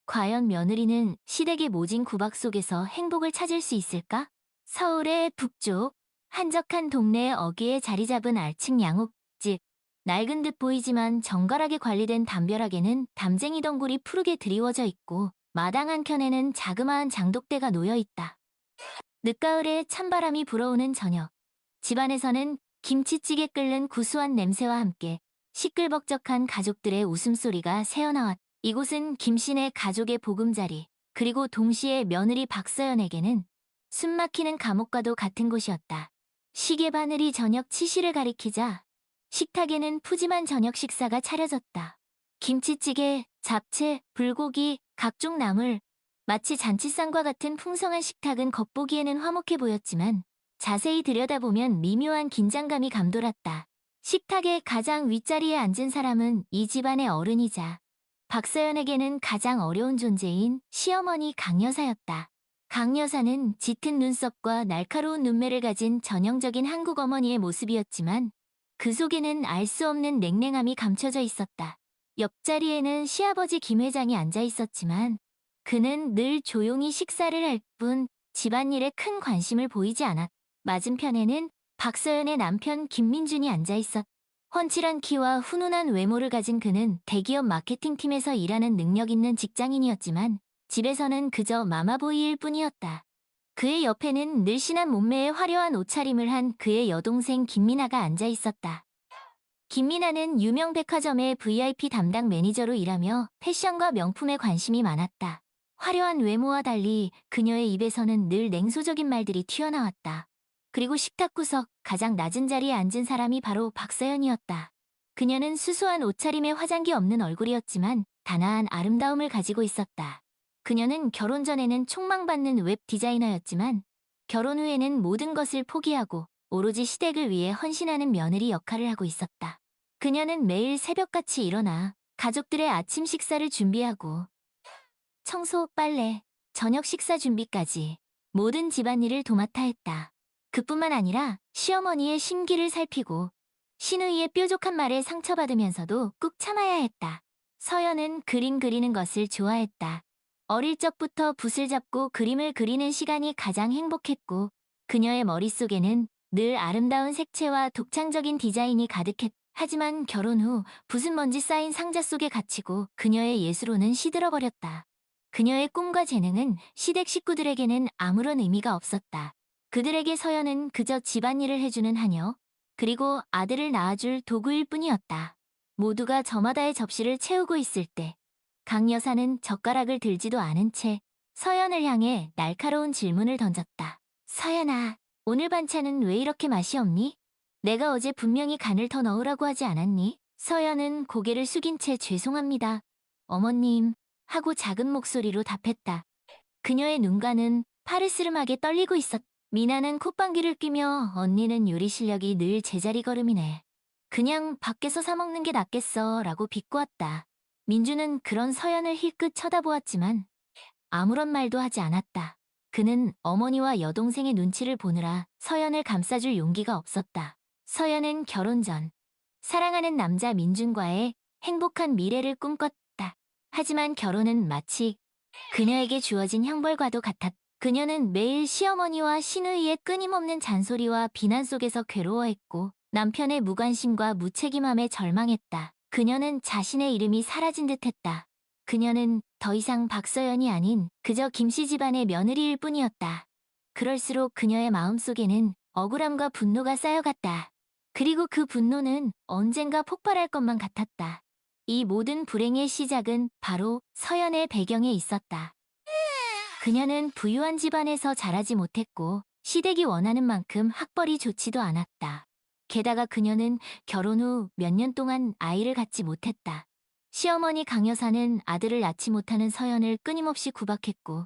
과연 며느리는 시댁의 모진 구박 속에서 행복을 찾을 수 있을까? 서울의 북쪽, 한적한 동네에 어귀에 자리 잡은 알층 양옥집. 낡은 듯 보이지만 정갈하게 관리된 담벼락에는 담쟁이 덩굴이 푸르게 드리워져 있고 마당 한켠에는 자그마한 장독대가 놓여 있다. 늦가을에 찬바람이 불어오는 저녁. 집안에서는 김치찌개 끓는 구수한 냄새와 함께 시끌벅적한 가족들의 웃음소리가 새어나왔다. 이곳은 김씨네 가족의 보금자리, 그리고 동시에 며느리 박서연에게는 숨막히는 감옥과도 같은 곳이었다. 시계 바늘이 저녁 치시를 가리키자 식탁에는 푸짐한 저녁 식사가 차려졌다. 김치찌개, 잡채, 불고기, 각종 나물, 마치 잔치상과 같은 풍성한 식탁은 겉보기에는 화목해 보였지만 자세히 들여다보면 미묘한 긴장감이 감돌았다. 식탁의 가장 윗자리에 앉은 사람은 이 집안의 어른이자 박서연에게는 가장 어려운 존재인 시어머니 강여사였다. 강여사는 짙은 눈썹과 날카로운 눈매를 가진 전형적인 한국 어머니의 모습이었지만 그 속에는 알 수 없는 냉랭함이 감춰져 있었다. 옆자리에는 시아버지 김 회장이 앉아 있었지만 그는 늘 조용히 식사를 할 뿐 집안일에 큰 관심을 보이지 않았다. 맞은편에는 박서연의 남편 김민준이 앉아 있었다. 훤칠한 키와 훈훈한 외모를 가진 그는 대기업 마케팅팀에서 일하는 능력 있는 직장인이었지만 집에서는 그저 마마보이일 뿐이었다. 그의 옆에는 늘씬한 몸매에 화려한 옷차림을 한 그의 여동생 김미나가 앉아 있었다. 김미나는 유명 백화점의 VIP 담당 매니저로 일하며 패션과 명품에 관심이 많았다. 화려한 외모와 달리 그녀의 입에서는 늘 냉소적인 말들이 튀어나왔다. 그리고 식탁 구석 가장 낮은 자리에 앉은 사람이 바로 박서연이었다. 그녀는 수수한 옷차림에 화장기 없는 얼굴이었지만 단아한 아름다움을 가지고 있었다. 그녀는 결혼 전에는 촉망받는 웹 디자이너였지만 결혼 후에는 모든 것을 포기하고 오로지 시댁을 위해 헌신하는 며느리 역할을 하고 있었다. 그녀는 매일 새벽같이 일어나 가족들의 아침 식사를 준비하고 청소, 빨래, 저녁 식사 준비까지 모든 집안일을 도맡아 했다. 그뿐만 아니라 시어머니의 심기를 살피고 시누이의 뾰족한 말에 상처받으면서도 꾹 참아야 했다. 서연은 그림 그리는 것을 좋아했다. 어릴 적부터 붓을 잡고 그림을 그리는 시간이 가장 행복했고 그녀의 머릿속에는 늘 아름다운 색채와 독창적인 디자인이 가득했다. 하지만 결혼 후 붓은 먼지 쌓인 상자 속에 갇히고 그녀의 예술로는 시들어버렸다. 그녀의 꿈과 재능은 시댁 식구들에게는 아무런 의미가 없었다. 그들에게 서연은 그저 집안일을 해주는 하녀, 그리고 아들을 낳아줄 도구일 뿐이었다. 모두가 저마다의 접시를 채우고 있을 때 강 여사는 젓가락을 들지도 않은 채 서연을 향해 날카로운 질문을 던졌다. 서연아, 오늘 반찬은 왜 이렇게 맛이 없니? 내가 어제 분명히 간을 더 넣으라고 하지 않았니? 서연은 고개를 숙인 채 죄송합니다. 어머님, 하고 작은 목소리로 답했다. 그녀의 눈가는 파르스름하게 떨리고 있었다. 미나는 콧방귀를 뀌며 언니는 요리 실력이 늘 제자리 걸음이네. 그냥 밖에서 사 먹는 게 낫겠어 라고 비꼬았다. 민주는 그런 서연을 힐끗 쳐다보았지만 아무런 말도 하지 않았다. 그는 어머니와 여동생의 눈치를 보느라 서연을 감싸줄 용기가 없었다. 서연은 결혼 전 사랑하는 남자 민준과의 행복한 미래를 꿈꿨다. 하지만 결혼은 마치 그녀에게 주어진 형벌과도 같았다. 그녀는 매일 시어머니와 시누이의 끊임없는 잔소리와 비난 속에서 괴로워했고 남편의 무관심과 무책임함에 절망했다. 그녀는 자신의 이름이 사라진 듯했다. 그녀는 더 이상 박서연이 아닌 그저 김씨 집안의 며느리일 뿐이었다. 그럴수록 그녀의 마음속에는 억울함과 분노가 쌓여갔다. 그리고 그 분노는 언젠가 폭발할 것만 같았다. 이 모든 불행의 시작은 바로 서연의 배경에 있었다. 그녀는 부유한 집안에서 자라지 못했고 시댁이 원하는 만큼 학벌이 좋지도 않았다. 게다가 그녀는 결혼 후 몇 년 동안 아이를 갖지 못했다. 시어머니 강여사는 아들을 낳지 못하는 서연을 끊임없이 구박했고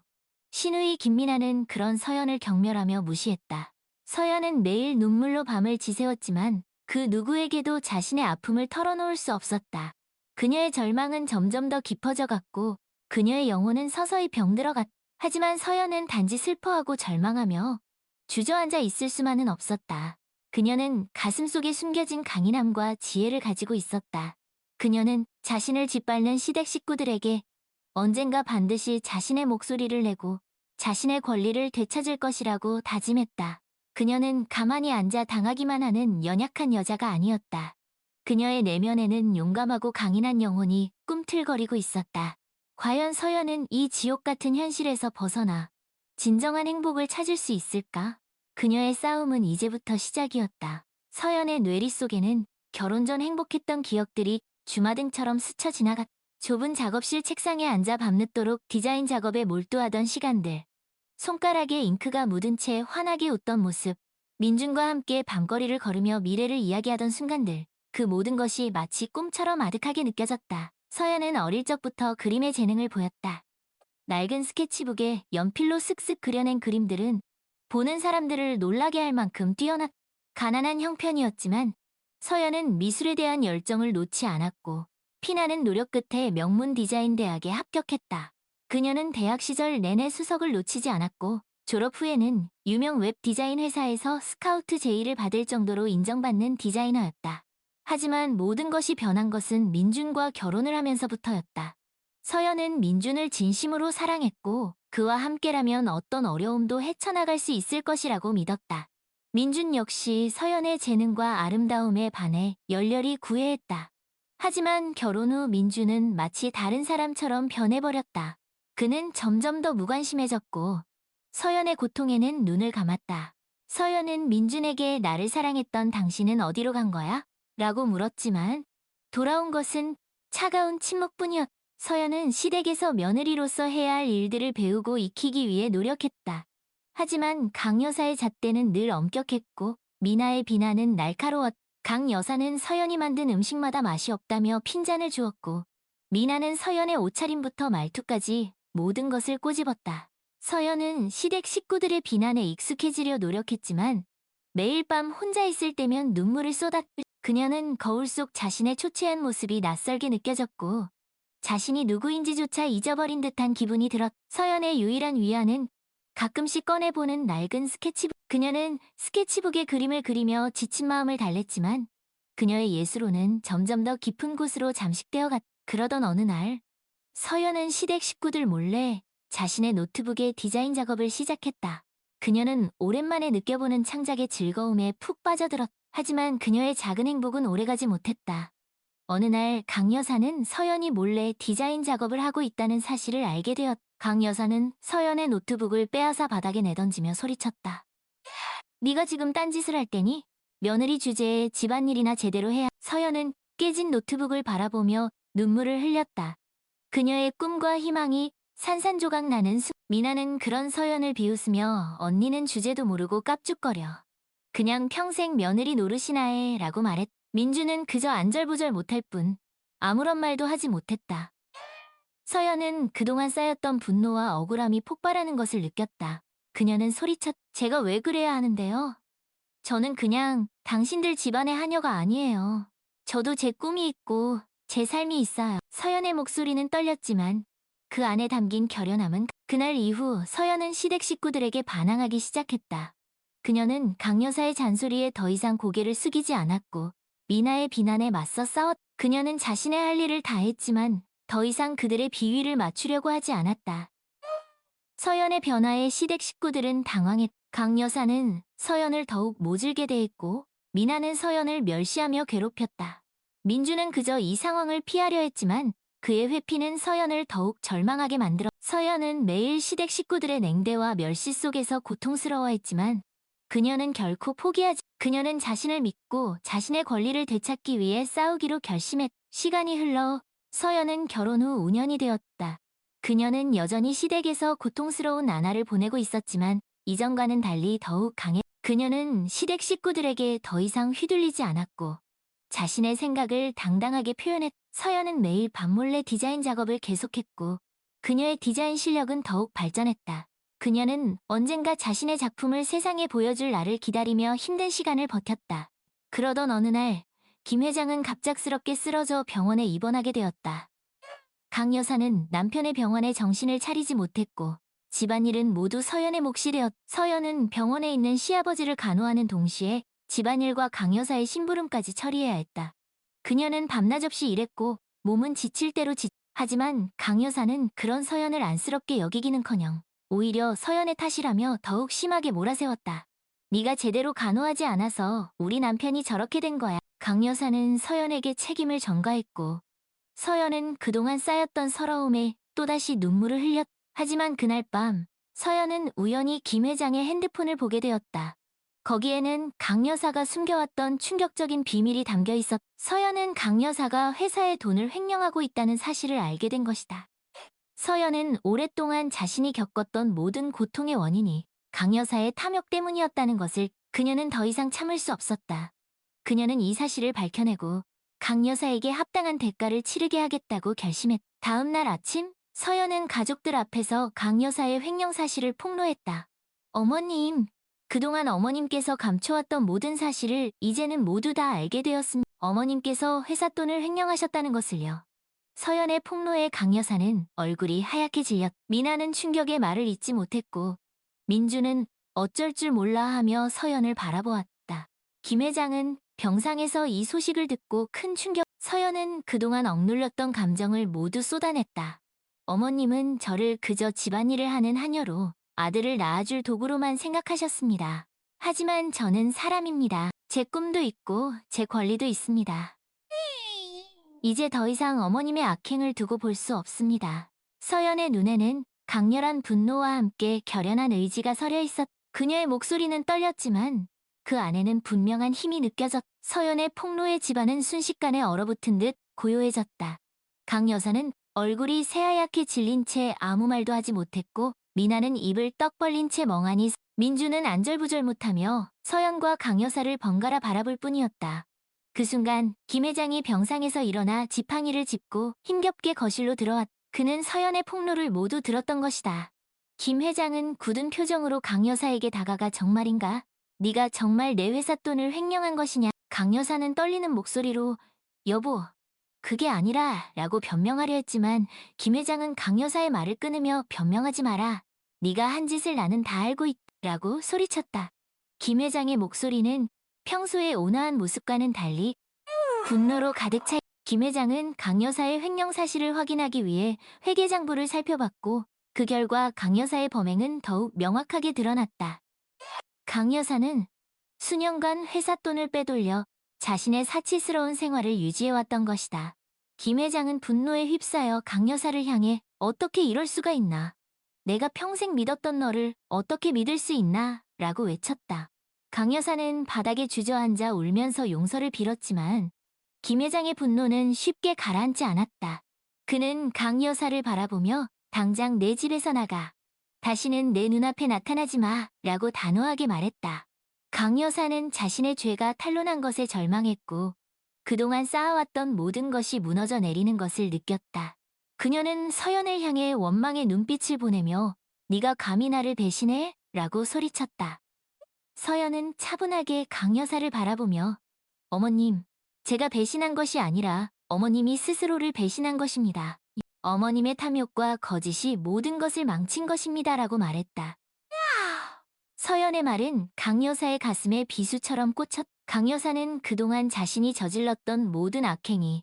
시누이 김미나는 그런 서연을 경멸하며 무시했다. 서연은 매일 눈물로 밤을 지새웠지만 그 누구에게도 자신의 아픔을 털어놓을 수 없었다. 그녀의 절망은 점점 더 깊어져 갔고 그녀의 영혼은 서서히 병들어갔다. 하지만 서연은 단지 슬퍼하고 절망하며 주저앉아 있을 수만은 없었다. 그녀는 가슴속에 숨겨진 강인함과 지혜를 가지고 있었다. 그녀는 자신을 짓밟는 시댁 식구들에게 언젠가 반드시 자신의 목소리를 내고 자신의 권리를 되찾을 것이라고 다짐했다. 그녀는 가만히 앉아 당하기만 하는 연약한 여자가 아니었다. 그녀의 내면에는 용감하고 강인한 영혼이 꿈틀거리고 있었다. 과연 서연은 이 지옥 같은 현실에서 벗어나 진정한 행복을 찾을 수 있을까? 그녀의 싸움은 이제부터 시작이었다. 서연의 뇌리 속에는 결혼 전 행복했던 기억들이 주마등처럼 스쳐 지나갔다. 좁은 작업실 책상에 앉아 밤늦도록 디자인 작업에 몰두하던 시간들. 손가락에 잉크가 묻은 채 환하게 웃던 모습. 민준과 함께 밤거리를 걸으며 미래를 이야기하던 순간들. 그 모든 것이 마치 꿈처럼 아득하게 느껴졌다. 서연은 어릴 적부터 그림의 재능을 보였다. 낡은 스케치북에 연필로 슥슥 그려낸 그림들은 보는 사람들을 놀라게 할 만큼 뛰어났. 가난한 형편이었지만 서연은 미술에 대한 열정을 놓지 않았고 피나는 노력 끝에 명문 디자인 대학에 합격했다. 그녀는 대학 시절 내내 수석을 놓치지 않았고 졸업 후에는 유명 웹 디자인 회사에서 스카우트 제의를 받을 정도로 인정받는 디자이너였다. 하지만 모든 것이 변한 것은 민준과 결혼을 하면서부터였다. 서연은 민준을 진심으로 사랑했고 그와 함께라면 어떤 어려움도 헤쳐나갈 수 있을 것이라고 믿었다. 민준 역시 서연의 재능과 아름다움에 반해 열렬히 구애했다. 하지만 결혼 후 민준은 마치 다른 사람처럼 변해버렸다. 그는 점점 더 무관심해졌고 서연의 고통에는 눈을 감았다. 서연은 민준에게 나를 사랑했던 당신은 어디로 간 거야? 라고 물었지만 돌아온 것은 차가운 침묵뿐이었다. 서연은 시댁에서 며느리로서 해야 할 일들을 배우고 익히기 위해 노력했다. 하지만 강 여사의 잣대는 늘 엄격했고 미나의 비난은 날카로웠다. 강 여사는 서연이 만든 음식마다 맛이 없다며 핀잔을 주었고 미나는 서연의 옷차림부터 말투까지 모든 것을 꼬집었다. 서연은 시댁 식구들의 비난에 익숙해지려 노력했지만 매일 밤 혼자 있을 때면 눈물을 쏟았다. 그녀는 거울 속 자신의 초췌한 모습이 낯설게 느껴졌고 자신이 누구인지조차 잊어버린 듯한 기분이 들었다. 서연의 유일한 위안은 가끔씩 꺼내보는 낡은 스케치북. 그녀는 스케치북에 그림을 그리며 지친 마음을 달랬지만 그녀의 예술로는 점점 더 깊은 곳으로 잠식되어 갔다. 그러던 어느 날 서연은 시댁 식구들 몰래 자신의 노트북에 디자인 작업을 시작했다. 그녀는 오랜만에 느껴보는 창작의 즐거움에 푹 빠져들었다. 하지만 그녀의 작은 행복은 오래가지 못했다. 어느 날 강 여사는 서연이 몰래 디자인 작업을 하고 있다는 사실을 알게 되었다. 강 여사는 서연의 노트북을 빼앗아 바닥에 내던지며 소리쳤다. 네가 지금 딴짓을 할 때니? 며느리 주제에 집안일이나 제대로 해야. 서연은 깨진 노트북을 바라보며 눈물을 흘렸다. 그녀의 꿈과 희망이 산산조각 나는 미나는 그런 서연을 비웃으며 언니는 주제도 모르고 깝죽거려. 그냥 평생 며느리 노릇이나 해 라고 말했다. 민주는 그저 안절부절 못할 뿐 아무런 말도 하지 못했다. 서연은 그동안 쌓였던 분노와 억울함이 폭발하는 것을 느꼈다. 그녀는 소리쳤. 제가 왜 그래야 하는데요? 저는 그냥 당신들 집안의 하녀가 아니에요. 저도 제 꿈이 있고 제 삶이 있어요. 서연의 목소리는 떨렸지만 그 안에 담긴 결연함은. 그날 이후 서연은 시댁 식구들에게 반항하기 시작했다. 그녀는 강 여사의 잔소리에 더 이상 고개를 숙이지 않았고 미나의 비난에 맞서 싸웠다. 그녀는 자신의 할 일을 다 했지만 더 이상 그들의 비위를 맞추려고 하지 않았다. 서연의 변화에 시댁 식구들은 당황했다. 강 여사는 서연을 더욱 모질게 대했고 미나는 서연을 멸시하며 괴롭혔다. 민주는 그저 이 상황을 피하려 했지만 그의 회피는 서연을 더욱 절망하게 만들었다. 서연은 매일 시댁 식구들의 냉대와 멸시 속에서 고통스러워했지만 그녀는 결코 포기하지. 그녀는 자신을 믿고 자신의 권리를 되찾기 위해 싸우기로 결심했다. 시간이 흘러 서연은 결혼 후 5년이 되었다. 그녀는 여전히 시댁에서 고통스러운 나날을 보내고 있었지만 이전과는 달리 더욱 강해. 그녀는 시댁 식구들에게 더 이상 휘둘리지 않았고 자신의 생각을 당당하게 표현했다. 서연은 매일 밤몰래 디자인 작업을 계속했고 그녀의 디자인 실력은 더욱 발전했다. 그녀는 언젠가 자신의 작품을 세상에 보여줄 날을 기다리며 힘든 시간을 버텼다. 그러던 어느 날 김 회장은 갑작스럽게 쓰러져 병원에 입원하게 되었다. 강 여사는 남편의 병원에 정신을 차리지 못했고 집안일은 모두 서연의 몫이 되었다. 서연은 병원에 있는 시아버지를 간호하는 동시에 집안일과 강 여사의 심부름까지 처리해야 했다. 그녀는 밤낮 없이 일했고 몸은 지칠 대로 하지만 강 여사는 그런 서연을 안쓰럽게 여기기는커녕 오히려 서연의 탓이라며 더욱 심하게 몰아세웠다. 네가 제대로 간호하지 않아서 우리 남편이 저렇게 된 거야. 강 여사는 서연에게 책임을 전가했고 서연은 그동안 쌓였던 서러움에 또다시 눈물을 흘렸다. 하지만 그날 밤 서연은 우연히 김 회장의 핸드폰을 보게 되었다. 거기에는 강 여사가 숨겨왔던 충격적인 비밀이 담겨 있었. 서연은 강 여사가 회사의 돈을 횡령하고 있다는 사실을 알게 된 것이다. 서연은 오랫동안 자신이 겪었던 모든 고통의 원인이 강 여사의 탐욕 때문이었다는 것을 그녀는 더 이상 참을 수 없었다. 그녀는 이 사실을 밝혀내고 강 여사에게 합당한 대가를 치르게 하겠다고 결심했다. 다음 날 아침 서연은 가족들 앞에서 강 여사의 횡령 사실을 폭로했다. 어머님, 그동안 어머님께서 감춰왔던 모든 사실을 이제는 모두 다 알게 되었습니다. 어머님께서 회사 돈을 횡령하셨다는 것을요. 서연의 폭로에 강 여사는 얼굴이 하얗게 질렸다. 미나는 충격에 말을 잇지 못했고 민주는 어쩔 줄 몰라 하며 서연을 바라보았다. 김 회장은 병상에서 이 소식을 듣고 큰 충격. 서연은 그동안 억눌렸던 감정을 모두 쏟아냈다. 어머님은 저를 그저 집안일을 하는 하녀로 아들을 낳아줄 도구로만 생각하셨습니다. 하지만 저는 사람입니다. 제 꿈도 있고 제 권리도 있습니다. 이제 더 이상 어머님의 악행을 두고 볼 수 없습니다. 서연의 눈에는 강렬한 분노와 함께 결연한 의지가 서려 있었. 그녀의 목소리는 떨렸지만 그 안에는 분명한 힘이 느껴졌. 서연의 폭로에 집안은 순식간에 얼어붙은 듯 고요해졌다. 강 여사는 얼굴이 새하얗게 질린 채 아무 말도 하지 못했고 미나는 입을 떡 벌린 채 멍하니 민주는 안절부절 못하며 서연과 강 여사를 번갈아 바라볼 뿐이었다. 그 순간 김 회장이 병상에서 일어나 지팡이를 짚고 힘겹게 거실로 들어왔. 그는 서연의 폭로를 모두 들었던 것이다. 김 회장은 굳은 표정으로 강 여사에게 다가가 정말인가? 네가 정말 내 회사 돈을 횡령한 것이냐? 강 여사는 떨리는 목소리로 여보, 그게 아니라 라고 변명하려 했지만 김 회장은 강 여사의 말을 끊으며 변명하지 마라. 네가 한 짓을 나는 다 알고 있다라고 소리쳤다. 김 회장의 목소리는 평소의 온화한 모습과는 달리 분노로 가득 차. 김 회장은 강 여사의 횡령 사실을 확인하기 위해 회계장부를 살펴봤고 그 결과 강 여사의 범행은 더욱 명확하게 드러났다. 강 여사는 수년간 회사 돈을 빼돌려 자신의 사치스러운 생활을 유지해왔던 것이다. 김 회장은 분노에 휩싸여 강 여사를 향해 어떻게 이럴 수가 있나? 내가 평생 믿었던 너를 어떻게 믿을 수 있나? 라고 외쳤다. 강 여사는 바닥에 주저앉아 울면서 용서를 빌었지만 김 회장의 분노는 쉽게 가라앉지 않았다. 그는 강 여사를 바라보며 당장 내 집에서 나가. 다시는 내 눈앞에 나타나지 마 라고 단호하게 말했다. 강 여사는 자신의 죄가 탄로난 것에 절망했고 그동안 쌓아왔던 모든 것이 무너져 내리는 것을 느꼈다. 그녀는 서연을 향해 원망의 눈빛을 보내며 네가 감히 나를 배신해? 라고 소리쳤다. 서연은 차분하게 강 여사를 바라보며 어머님, 제가 배신한 것이 아니라 어머님이 스스로를 배신한 것입니다. 어머님의 탐욕과 거짓이 모든 것을 망친 것입니다. 라고 말했다. 서연의 말은 강 여사의 가슴에 비수처럼 꽂혔. 강 여사는 그동안 자신이 저질렀던 모든 악행이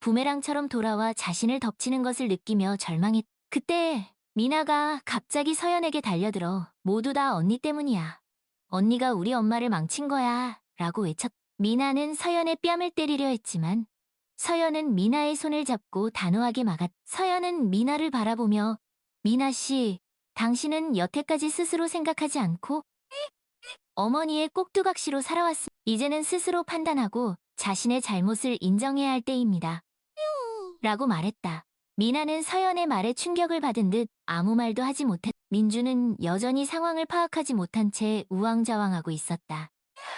부메랑처럼 돌아와 자신을 덮치는 것을 느끼며 절망했. 그때 미나가 갑자기 서연에게 달려들어 모두 다 언니 때문이야. 언니가 우리 엄마를 망친 거야. 라고 외쳤. 미나는 서연의 뺨을 때리려 했지만 서연은 미나의 손을 잡고 단호하게 막았. 서연은 미나를 바라보며 미나 씨, 당신은 여태까지 스스로 생각하지 않고 어머니의 꼭두각시로 살아왔습니다. 이제는 스스로 판단하고 자신의 잘못을 인정해야 할 때입니다. 라고 말했다. 미나는 서연의 말에 충격을 받은 듯 아무 말도 하지 못했. 민주는 여전히 상황을 파악하지 못한 채 우왕좌왕하고 있었다.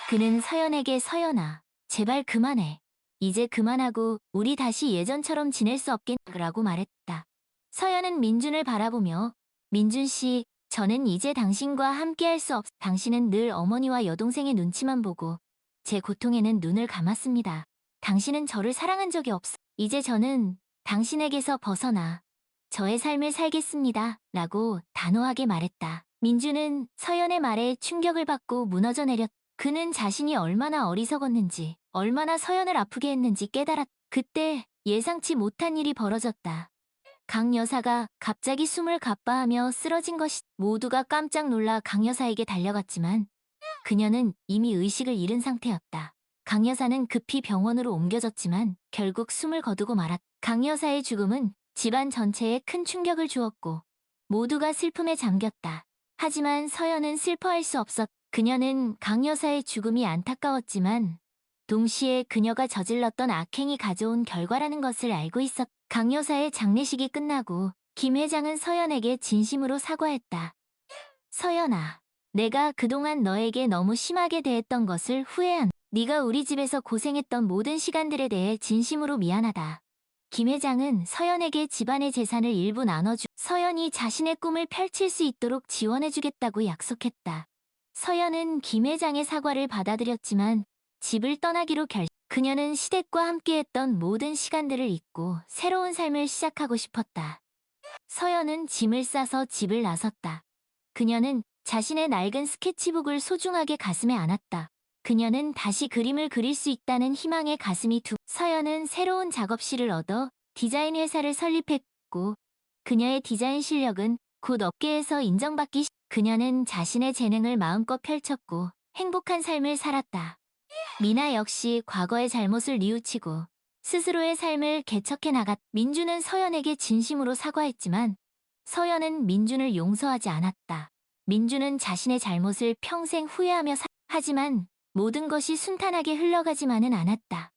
그는 서연에게 서연아, 제발 그만해. 이제 그만하고 우리 다시 예전처럼 지낼 수 없겠라고 말했다. 서연은 민준을 바라보며 민준 씨, 저는 이제 당신과 함께할 수 없. 당신은 늘 어머니와 여동생의 눈치만 보고 제 고통에는 눈을 감았습니다. 당신은 저를 사랑한 적이 없어. 이제 저는 당신에게서 벗어나 저의 삶을 살겠습니다. 라고 단호하게 말했다. 민주는 서연의 말에 충격을 받고 무너져 내렸다. 그는 자신이 얼마나 어리석었는지, 얼마나 서연을 아프게 했는지 깨달았다. 그때 예상치 못한 일이 벌어졌다. 강 여사가 갑자기 숨을 가빠하며 쓰러진 것이 모두가 깜짝 놀라 강 여사에게 달려갔지만 그녀는 이미 의식을 잃은 상태였다. 강 여사는 급히 병원으로 옮겨졌지만 결국 숨을 거두고 말았다. 강 여사의 죽음은 집안 전체에 큰 충격을 주었고 모두가 슬픔에 잠겼다. 하지만 서연은 슬퍼할 수 없었다. 그녀는 강 여사의 죽음이 안타까웠지만 동시에 그녀가 저질렀던 악행이 가져온 결과라는 것을 알고 있었다. 강 여사의 장례식이 끝나고 김 회장은 서연에게 진심으로 사과했다. 서연아, 내가 그동안 너에게 너무 심하게 대했던 것을 후회한다. 네가 우리 집에서 고생했던 모든 시간들에 대해 진심으로 미안하다. 김 회장은 서연에게 집안의 재산을 일부 나눠주 서연이 자신의 꿈을 펼칠 수 있도록 지원해주겠다고 약속했다. 서연은 김 회장의 사과를 받아들였지만 집을 떠나기로 그녀는 시댁과 함께했던 모든 시간들을 잊고 새로운 삶을 시작하고 싶었다. 서연은 짐을 싸서 집을 나섰다. 그녀는 자신의 낡은 스케치북을 소중하게 가슴에 안았다. 그녀는 다시 그림을 그릴 수 있다는 희망에 가슴이 서연은 새로운 작업실을 얻어 디자인 회사를 설립했고 그녀의 디자인 실력은 곧 업계에서 인정받기 그녀는 자신의 재능을 마음껏 펼쳤고 행복한 삶을 살았다. 미나 역시 과거의 잘못을 뉘우치고 스스로의 삶을 개척해 나갔. 민주는 서연에게 진심으로 사과했지만 서연은 민준을 용서하지 않았다. 민주는 자신의 잘못을 평생 후회하며 하지만 모든 것이 순탄하게 흘러가지만은 않았다.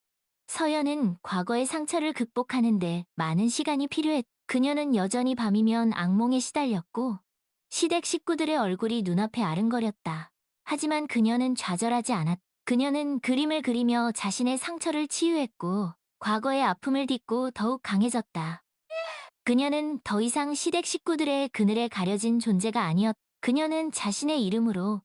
서연은 과거의 상처를 극복하는데 많은 시간이 필요했다. 그녀는 여전히 밤이면 악몽에 시달렸고 시댁 식구들의 얼굴이 눈앞에 아른거렸다. 하지만 그녀는 좌절하지 않았다. 그녀는 그림을 그리며 자신의 상처를 치유했고 과거의 아픔을 딛고 더욱 강해졌다. 그녀는 더 이상 시댁 식구들의 그늘에 가려진 존재가 아니었다. 그녀는 자신의 이름으로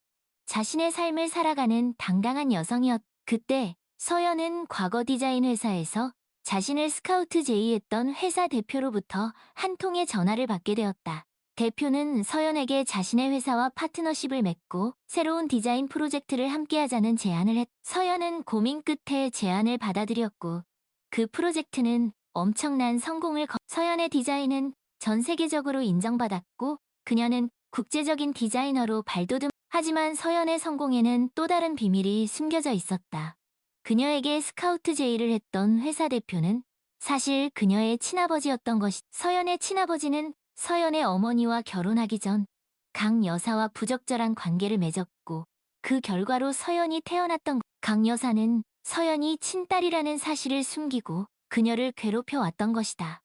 자신의 삶을 살아가는 당당한 여성이었다. 그때 서연은 과거 디자인 회사에서 자신을 스카우트 제의했던 회사 대표로부터 한 통의 전화를 받게 되었다. 대표는 서연에게 자신의 회사와 파트너십을 맺고 새로운 디자인 프로젝트를 함께하자는 제안을 했다. 서연은 고민 끝에 제안을 받아들였고 그 프로젝트는 엄청난 성공을 서연의 디자인은 전 세계적으로 인정받았고 그녀는 국제적인 디자이너로 발돋움. 하지만 서연의 성공에는 또 다른 비밀이 숨겨져 있었다. 그녀에게 스카우트 제의를 했던 회사 대표는 사실 그녀의 친아버지였던 것이. 서연의 친아버지는 서연의 어머니와 결혼하기 전 강 여사와 부적절한 관계를 맺었고 그 결과로 서연이 태어났던 강 여사는 서연이 친딸이라는 사실을 숨기고 그녀를 괴롭혀 왔던 것이다.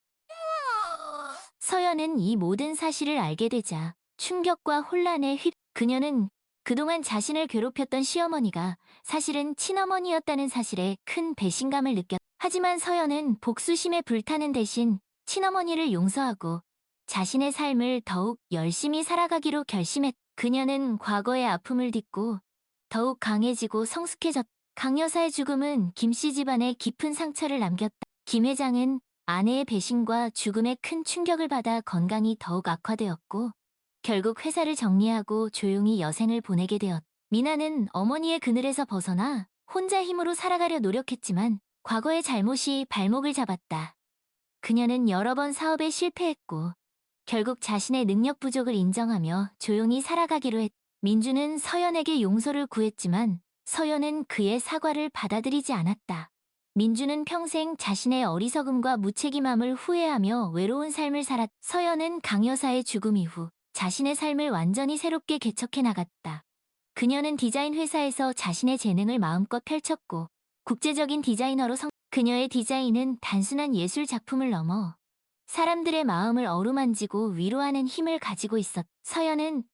서연은 이 모든 사실을 알게 되자 충격과 혼란에 그녀는 그동안 자신을 괴롭혔던 시어머니가 사실은 친어머니였다는 사실에 큰 배신감을 느꼈다. 하지만 서연은 복수심에 불타는 대신 친어머니를 용서하고 자신의 삶을 더욱 열심히 살아가기로 결심했다. 그녀는 과거의 아픔을 딛고 더욱 강해지고 성숙해졌다. 강 여사의 죽음은 김씨 집안에 깊은 상처를 남겼다. 김 회장은 아내의 배신과 죽음에 큰 충격을 받아 건강이 더욱 악화되었고 결국 회사를 정리하고 조용히 여생을 보내게 되었다. 미나는 어머니의 그늘에서 벗어나 혼자 힘으로 살아가려 노력했지만 과거의 잘못이 발목을 잡았다. 그녀는 여러 번 사업에 실패했고 결국 자신의 능력 부족을 인정하며 조용히 살아가기로 했다. 민주는 서연에게 용서를 구했지만 서연은 그의 사과를 받아들이지 않았다. 민주는 평생 자신의 어리석음과 무책임함을 후회하며 외로운 삶을 살았다. 서연은 강 여사의 죽음 이후 자신의 삶을 완전히 새롭게 개척해 나갔다. 그녀는 디자인 회사에서 자신의 재능을 마음껏 펼쳤고 국제적인 디자이너로 그녀의 디자인은 단순한 예술 작품을 넘어 사람들의 마음을 어루만지고 위로하는 힘을 가지고 있었다. 서연은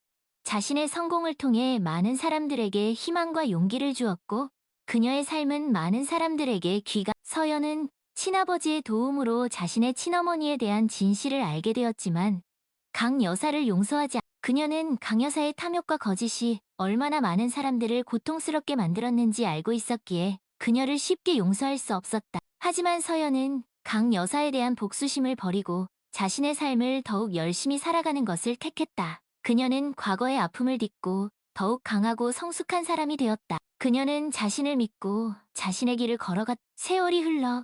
자신의 성공을 통해 많은 사람들에게 희망과 용기를 주었고 그녀의 삶은 많은 사람들에게 서연은 친아버지의 도움으로 자신의 친어머니에 대한 진실을 알게 되었지만 강 여사를 용서하지 그녀는 강 여사의 탐욕과 거짓이 얼마나 많은 사람들을 고통스럽게 만들었는지 알고 있었기에 그녀를 쉽게 용서할 수 없었다. 하지만 서연은 강 여사에 대한 복수심을 버리고 자신의 삶을 더욱 열심히 살아가는 것을 택했다. 그녀는 과거의 아픔을 딛고 더욱 강하고 성숙한 사람이 되었다. 그녀는 자신을 믿고 자신의 길을 걸어갔다. 세월이 흘러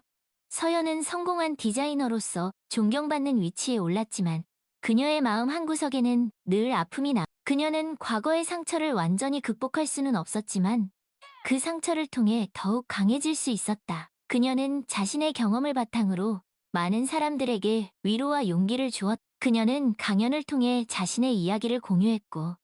서연은 성공한 디자이너로서 존경받는 위치에 올랐지만 그녀의 마음 한구석에는 늘 아픔이 나. 그녀는 과거의 상처를 완전히 극복할 수는 없었지만 그 상처를 통해 더욱 강해질 수 있었다. 그녀는 자신의 경험을 바탕으로 많은 사람들에게 위로와 용기를 주었다. 그녀는 강연을 통해 자신의 이야기를 공유했고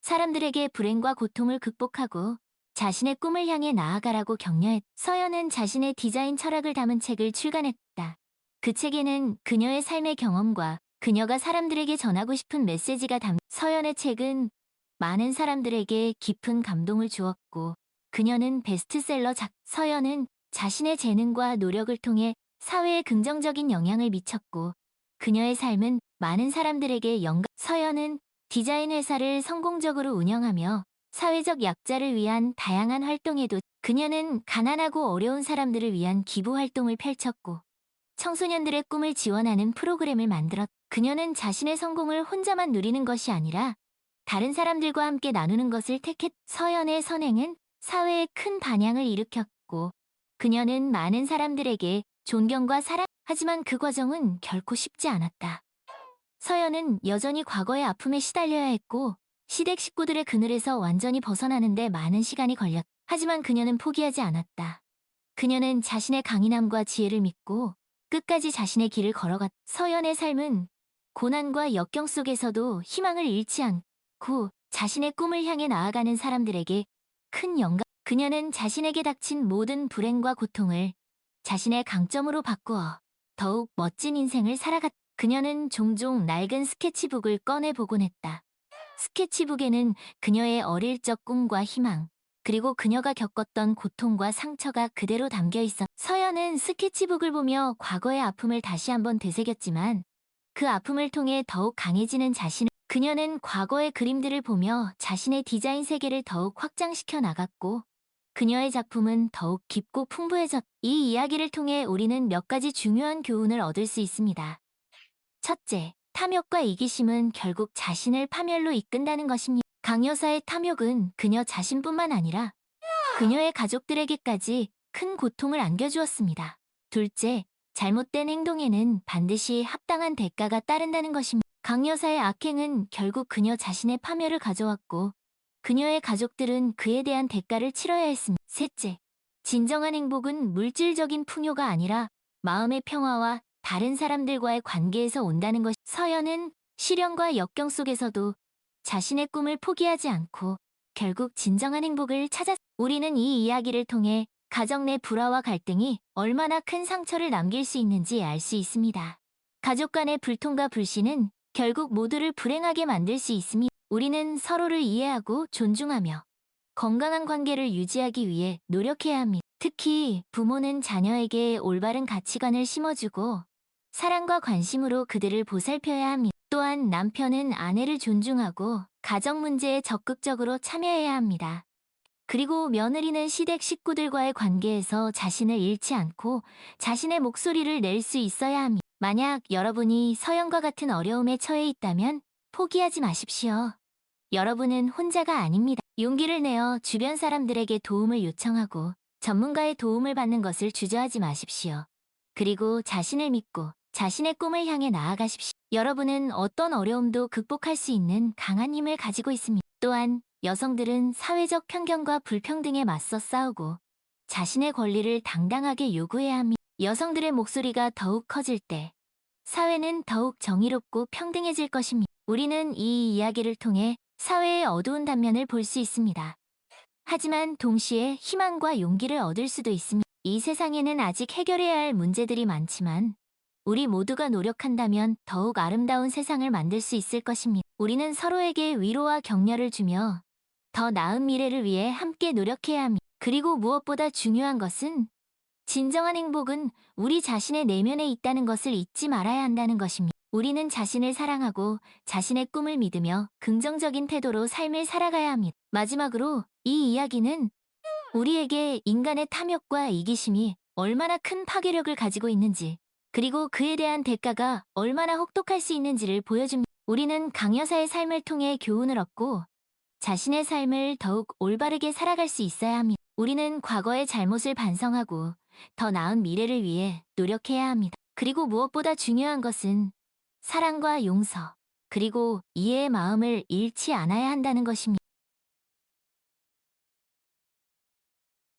사람들에게 불행과 고통을 극복하고 자신의 꿈을 향해 나아가라고 격려했다. 서연은 자신의 디자인 철학을 담은 책을 출간했다. 그 책에는 그녀의 삶의 경험과 그녀가 사람들에게 전하고 싶은 메시지가 담긴 서연의 책은 많은 사람들에게 깊은 감동을 주었고 그녀는 베스트셀러 서연은 자신의 재능과 노력을 통해 사회에 긍정적인 영향을 미쳤고 그녀의 삶은 많은 사람들에게 서연은 디자인 회사를 성공적으로 운영하며 사회적 약자를 위한 다양한 활동에도 그녀는 가난하고 어려운 사람들을 위한 기부 활동을 펼쳤고 청소년들의 꿈을 지원하는 프로그램을 만들었다. 그녀는 자신의 성공을 혼자만 누리는 것이 아니라 다른 사람들과 함께 나누는 것을 택했다. 서연의 선행은 사회에 큰 반향을 일으켰고 그녀는 많은 사람들에게 존경과 사랑, 하지만 그 과정은 결코 쉽지 않았다. 서연은 여전히 과거의 아픔에 시달려야 했고 시댁 식구들의 그늘에서 완전히 벗어나는데 많은 시간이 걸렸다. 하지만 그녀는 포기하지 않았다. 그녀는 자신의 강인함과 지혜를 믿고 끝까지 자신의 길을 걸어갔다. 서연의 삶은 고난과 역경 속에서도 희망을 잃지 않고 자신의 꿈을 향해 나아가는 사람들에게 큰 영감. 그녀는 자신에게 닥친 모든 불행과 고통을 자신의 강점으로 바꾸어 더욱 멋진 인생을 살아갔다. 그녀는 종종 낡은 스케치북을 꺼내보곤 했다. 스케치북에는 그녀의 어릴 적 꿈과 희망, 그리고 그녀가 겪었던 고통과 상처가 그대로 담겨 있었다. 서연은 스케치북을 보며 과거의 아픔을 다시 한번 되새겼지만 그 아픔을 통해 더욱 강해지는 그녀는 과거의 그림들을 보며 자신의 디자인 세계를 더욱 확장시켜 나갔고 그녀의 작품은 더욱 깊고 풍부해졌다. 이 이야기를 통해 우리는 몇 가지 중요한 교훈을 얻을 수 있습니다. 첫째, 탐욕과 이기심은 결국 자신을 파멸로 이끈다는 것입니다. 강 여사의 탐욕은 그녀 자신뿐만 아니라 그녀의 가족들에게까지 큰 고통을 안겨주었습니다. 둘째, 잘못된 행동에는 반드시 합당한 대가가 따른다는 것입니다. 강 여사의 악행은 결국 그녀 자신의 파멸을 가져왔고 그녀의 가족들은 그에 대한 대가를 치러야 했습니다. 셋째, 진정한 행복은 물질적인 풍요가 아니라 마음의 평화와 다른 사람들과의 관계에서 온다는 것. 서연은 시련과 역경 속에서도 자신의 꿈을 포기하지 않고 결국 진정한 행복을 찾았습니다. 우리는 이 이야기를 통해 가정 내 불화와 갈등이 얼마나 큰 상처를 남길 수 있는지 알 수 있습니다. 가족 간의 불통과 불신은 결국 모두를 불행하게 만들 수 있습니다. 우리는 서로를 이해하고 존중하며 건강한 관계를 유지하기 위해 노력해야 합니다. 특히 부모는 자녀에게 올바른 가치관을 심어주고 사랑과 관심으로 그들을 보살펴야 합니다. 또한 남편은 아내를 존중하고 가정 문제에 적극적으로 참여해야 합니다. 그리고 며느리는 시댁 식구들과의 관계에서 자신을 잃지 않고 자신의 목소리를 낼 수 있어야 합니다. 만약 여러분이 서연과 같은 어려움에 처해 있다면 포기하지 마십시오. 여러분은 혼자가 아닙니다. 용기를 내어 주변 사람들에게 도움을 요청하고 전문가의 도움을 받는 것을 주저하지 마십시오. 그리고 자신을 믿고 자신의 꿈을 향해 나아가십시오. 여러분은 어떤 어려움도 극복할 수 있는 강한 힘을 가지고 있습니다. 또한 여성들은 사회적 편견과 불평등에 맞서 싸우고 자신의 권리를 당당하게 요구해야 합니다. 여성들의 목소리가 더욱 커질 때 사회는 더욱 정의롭고 평등해질 것입니다. 우리는 이 이야기를 통해 사회의 어두운 단면을 볼 수 있습니다. 하지만 동시에 희망과 용기를 얻을 수도 있습니다. 이 세상에는 아직 해결해야 할 문제들이 많지만 우리 모두가 노력한다면 더욱 아름다운 세상을 만들 수 있을 것입니다. 우리는 서로에게 위로와 격려를 주며 더 나은 미래를 위해 함께 노력해야 합니다. 그리고 무엇보다 중요한 것은 진정한 행복은 우리 자신의 내면에 있다는 것을 잊지 말아야 한다는 것입니다. 우리는 자신을 사랑하고 자신의 꿈을 믿으며 긍정적인 태도로 삶을 살아가야 합니다. 마지막으로 이 이야기는 우리에게 인간의 탐욕과 이기심이 얼마나 큰 파괴력을 가지고 있는지 그리고 그에 대한 대가가 얼마나 혹독할 수 있는지를 보여줍니다. 우리는 강 여사의 삶을 통해 교훈을 얻고 자신의 삶을 더욱 올바르게 살아갈 수 있어야 합니다. 우리는 과거의 잘못을 반성하고 더 나은 미래를 위해 노력해야 합니다. 그리고 무엇보다 중요한 것은 사랑과 용서, 그리고 이해의 마음을 잃지 않아야 한다는 것입니다.